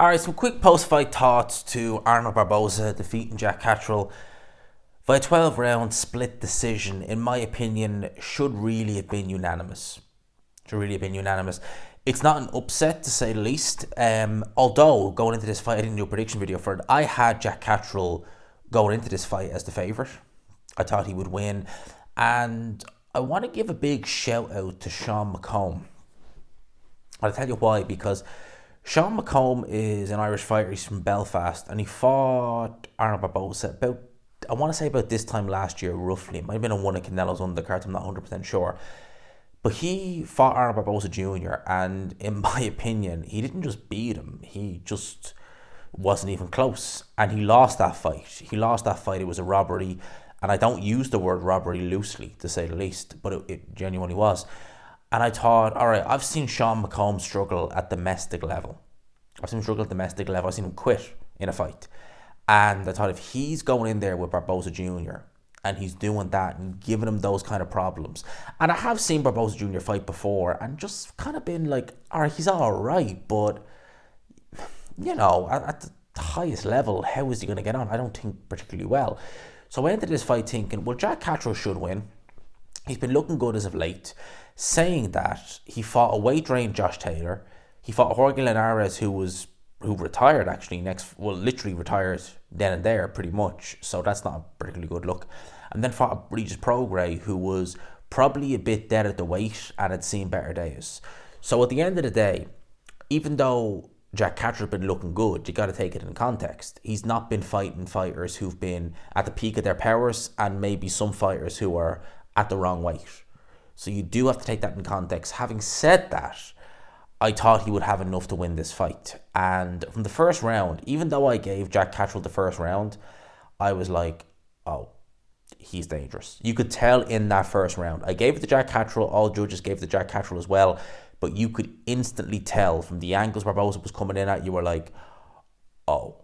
Alright, some quick post-fight thoughts to Arnold Barboza defeating Jack Catterall by a 12-round split decision. In my opinion, should really have been unanimous. It's not an upset, to say the least. Although, going into this fight, I didn't do a prediction video for it. I had Jack Catterall going into this fight as the favourite. I thought he would win. And I want to give a big shout out to Sean McComb. I'll tell you why, because Sean McComb is an Irish fighter. He's from Belfast, and he fought Arnold Barboza about this time last year, roughly. It might have been on one of Canelo's undercards, I'm not 100% sure. But he fought Arnold Barboza Jr., and in my opinion, he didn't just beat him, he just wasn't even close. And he lost that fight. It was a robbery, and I don't use the word robbery loosely, to say the least, but it genuinely was. And I thought, all right, I've seen Sean McComb struggle at domestic level. I've seen him quit in a fight. And I thought, if he's going in there with Barboza Jr. and he's doing that and giving him those kind of problems. And I have seen Barboza Jr. fight before and just kind of been like, all right, he's all right. But, you know, at the highest level, how is he going to get on? I don't think particularly well. So I entered this fight thinking, well, Jack Catterall should win. He's been looking good as of late. Saying that, he fought a weight-drained Josh Taylor. He fought Jorge Linares, who retired actually literally retired then and there pretty much. So that's not a particularly good look. And then fought a Regis Prograis, who was probably a bit dead at the weight and had seen better days. So at the end of the day, even though Jack Catterall has been looking good, you got to take it in context. He's not been fighting fighters who've been at the peak of their powers, and maybe some fighters who are at the wrong weight. So you do have to take that in context. Having said that, I thought he would have enough to win this fight. And from the first round, even though I gave Jack Catterall the first round, I was like, oh, he's dangerous. You could tell in that first round. I gave it to Jack Catterall. All judges gave it to Jack Catterall as well. But you could instantly tell from the angles Barboza was coming in at, you were like, oh,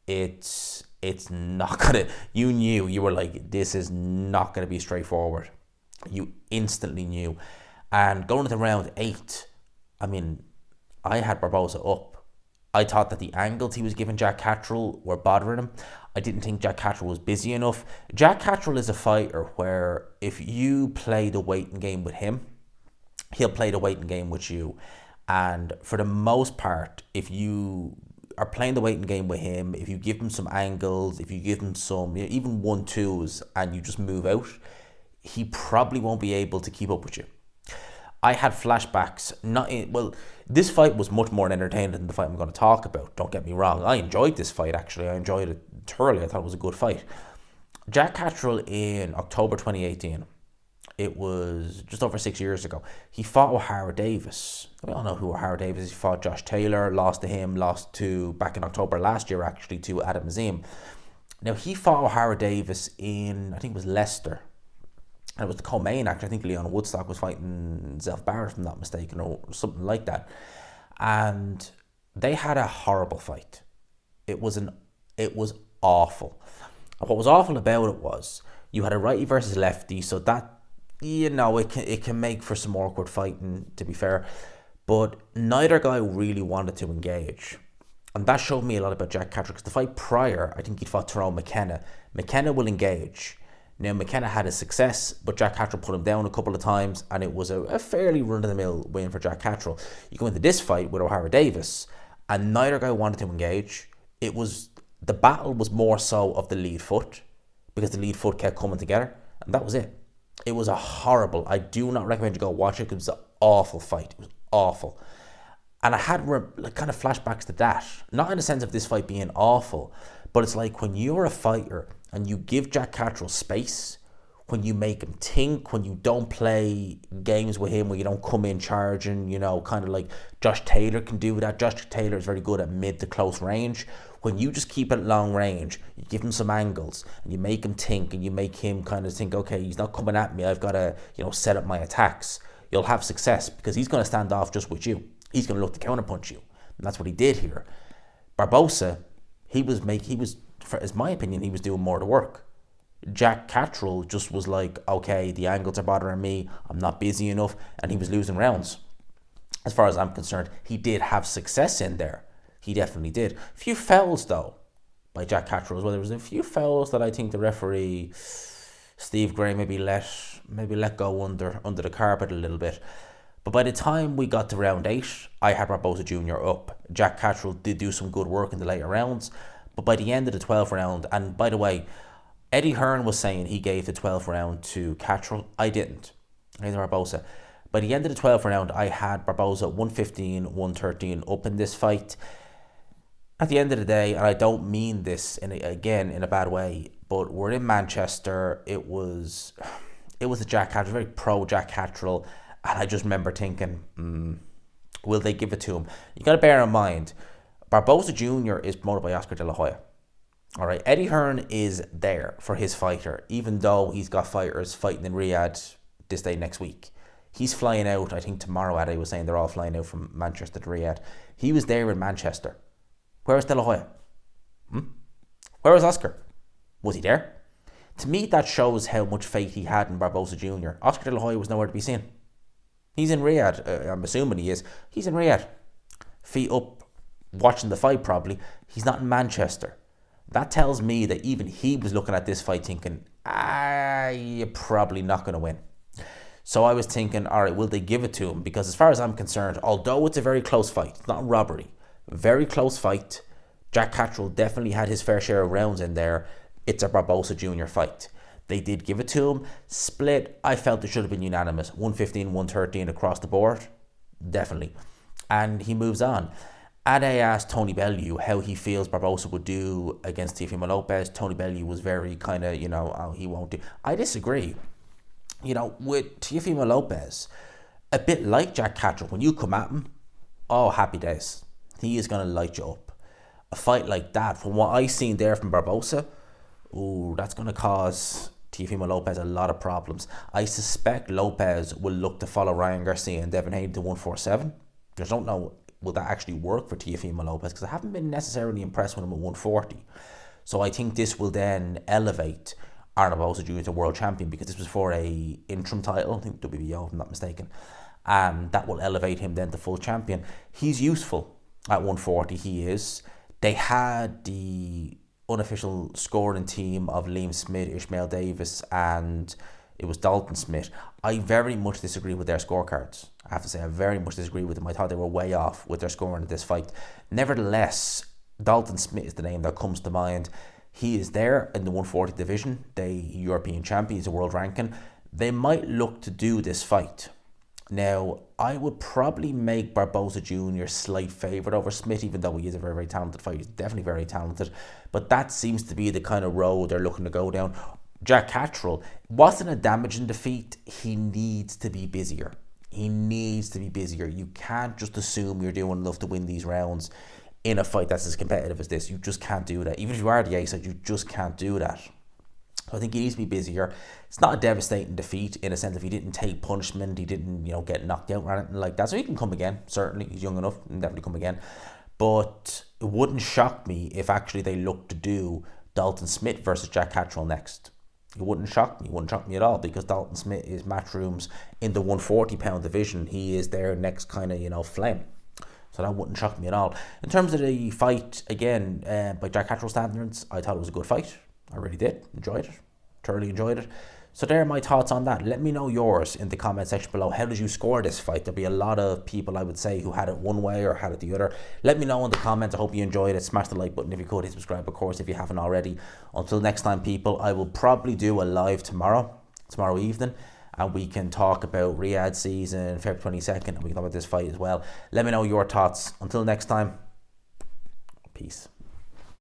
it's not going to... You were like, this is not going to be straightforward. You instantly knew. And going into round 8, I mean, I had Barboza up. I thought that the angles he was giving Jack Catterall were bothering him. I didn't think Jack Catterall was busy enough. Jack Catterall is a fighter where if you play the waiting game with him, he'll play the waiting game with you. And for the most part, if you are playing the waiting game with him, if you give him some angles, if you give him some, even 1-2s, and you just move out, he probably won't be able to keep up with you. I had flashbacks. This fight was much more entertaining than the fight I'm going to talk about. Don't get me wrong. I enjoyed this fight, actually. I enjoyed it thoroughly. I thought it was a good fight. Jack Catterall in October 2018. It was just over 6 years ago. He fought O'Hara Davis. We all know who O'Hara Davis is. He fought Josh Taylor, lost to him, back in October last year, actually, to Adam Azim. Now, he fought O'Hara Davis in, I think it was Leicester. And it was the co-main, actually. I think Leon Woodstock was fighting Zelf Barrett, if I'm not mistaken, or something like that. And they had a horrible fight. It was awful. And what was awful about it was you had a righty versus lefty, so that, it can make for some awkward fighting, to be fair. But neither guy really wanted to engage. And that showed me a lot about Jack Catterall, because the fight prior, I think he'd fought Tyrone McKenna. McKenna will engage. Now, McKenna had his success, but Jack Catterall put him down a couple of times, and it was a fairly run-of-the-mill win for Jack Catterall. You go into this fight with O'Hara Davis, and neither guy wanted to engage. The battle was more so of the lead foot, because the lead foot kept coming together, and that was it. It was a horrible... I do not recommend you go watch it, because it was an awful fight. It was awful. And I had kind of flashbacks to that. Not in the sense of this fight being awful, but it's like when you're a fighter and you give Jack Catterall space, when you make him think, when you don't play games with him, when you don't come in charging, kind of like Josh Taylor can do that. Josh Taylor is very good at mid to close range. When you just keep it long range, you give him some angles and you make him think, and you make him kind of think, okay, he's not coming at me, I've got to, set up my attacks. You'll have success, because he's going to stand off just with you. He's going to look to counterpunch you. And that's what he did here. Barboza, as my opinion, he was doing more of the work. Jack Catterall just was like, okay, the angles are bothering me, I'm not busy enough, and he was losing rounds. As far as I'm concerned, he did have success in there. He definitely did. A few fouls though by Jack Catterall as well. There was a few fouls that I think the referee Steve Gray maybe let go under the carpet a little bit. But by the time we got to round 8, I had Barboza Jr. up. Jack Catterall did do some good work in the later rounds, but by the end of the 12th round, and by the way, Eddie Hearn was saying he gave the 12th round to Catterall. I didn't. I gave Barboza. By the end of the 12th round, I had Barboza 115, 113 up in this fight. At the end of the day, and I don't mean this in a bad way, but we're in Manchester. It was a Jack Catterall, very pro Jack Catterall, and I just remember thinking, will they give it to him? You got to bear in mind, Barboza Jr. is promoted by Oscar De La Hoya. All right, Eddie Hearn is there for his fighter, even though he's got fighters fighting in Riyadh this day next week. He's flying out, I think tomorrow, Eddie was saying they're all flying out from Manchester to Riyadh. He was there in Manchester. Where's De La Hoya? Where was Oscar? Was he there? To me, that shows how much faith he had in Barboza Jr. Oscar De La Hoya was nowhere to be seen. He's in Riyadh. I'm assuming he is. He's in Riyadh. Feet up, watching the fight probably. He's not in Manchester. That tells me that even he was looking at this fight thinking, you're probably not going to win. So I was thinking, all right, will they give it to him? Because as far as I'm concerned, although it's a very close fight, it's not a robbery, very close fight. Jack Catterall definitely had his fair share of rounds in there. It's a Barboza Jr. fight. They did give it to him. Split, I felt it should have been unanimous. 115, 113 across the board. Definitely. And he moves on. Ade asked Tony Bellew how he feels Barboza would do against Teofimo Lopez. Tony Bellew was very kind of, he won't do. I disagree. With Teofimo Lopez, a bit like Jack Catterall, when you come at him, happy days. He is going to light you up. A fight like that, from what I seen there from Barboza, that's going to cause Teofimo Lopez a lot of problems. I suspect Lopez will look to follow Ryan Garcia and Devin Haney to 147. I don't know, will that actually work for Teofimo Lopez? Because I haven't been necessarily impressed with him at 140. So I think this will then elevate Arnold Barboza Jr. to world champion, because this was for a interim title, I think WBO if I'm not mistaken. And that will elevate him then to full champion. He's useful at 140, he is. They had the unofficial scoring team of Liam Smith, Ishmael Davis, and it was Dalton Smith. I very much disagree with their scorecards. I have to say, I very much disagree with them. I thought they were way off with their scoring at this fight. Nevertheless, Dalton Smith is the name that comes to mind. He is there in the 140 division, the European champion, he's a world ranking. They might look to do this fight. Now, I would probably make Barboza Jr. slight favourite over Smith, even though he is a very, very talented fighter. He's definitely very talented. But that seems to be the kind of road they're looking to go down. Jack Catterall wasn't a damaging defeat. He needs to be busier. You can't just assume you're doing enough to win these rounds in a fight that's as competitive as this. You just can't do that. Even if you are the A-side, you just can't do that. So I think he needs to be busier. It's not a devastating defeat in a sense if he didn't take punishment, he didn't, get knocked out or anything like that. So he can come again, certainly. He's young enough, and definitely come again. But it wouldn't shock me if actually they look to do Dalton Smith versus Jack Catterall next. It wouldn't shock me. It wouldn't shock me at all, because Dalton Smith is Matchroom's in the 140-pound division. He is their next kind of, flame. So that wouldn't shock me at all. In terms of the fight, again, by Jack Catterall standards, I thought it was a good fight. I really did. Enjoyed it. Thoroughly enjoyed it. So there are my thoughts on that. Let me know yours in the comment section below. How did you score this fight? There'll be a lot of people, I would say, who had it one way or had it the other. Let me know in the comments. I hope you enjoyed it. Smash the like button if you could. Hit subscribe, of course, if you haven't already. Until next time, people, I will probably do a live tomorrow evening, and we can talk about Riyadh season, February 22nd, and we can talk about this fight as well. Let me know your thoughts. Until next time, peace.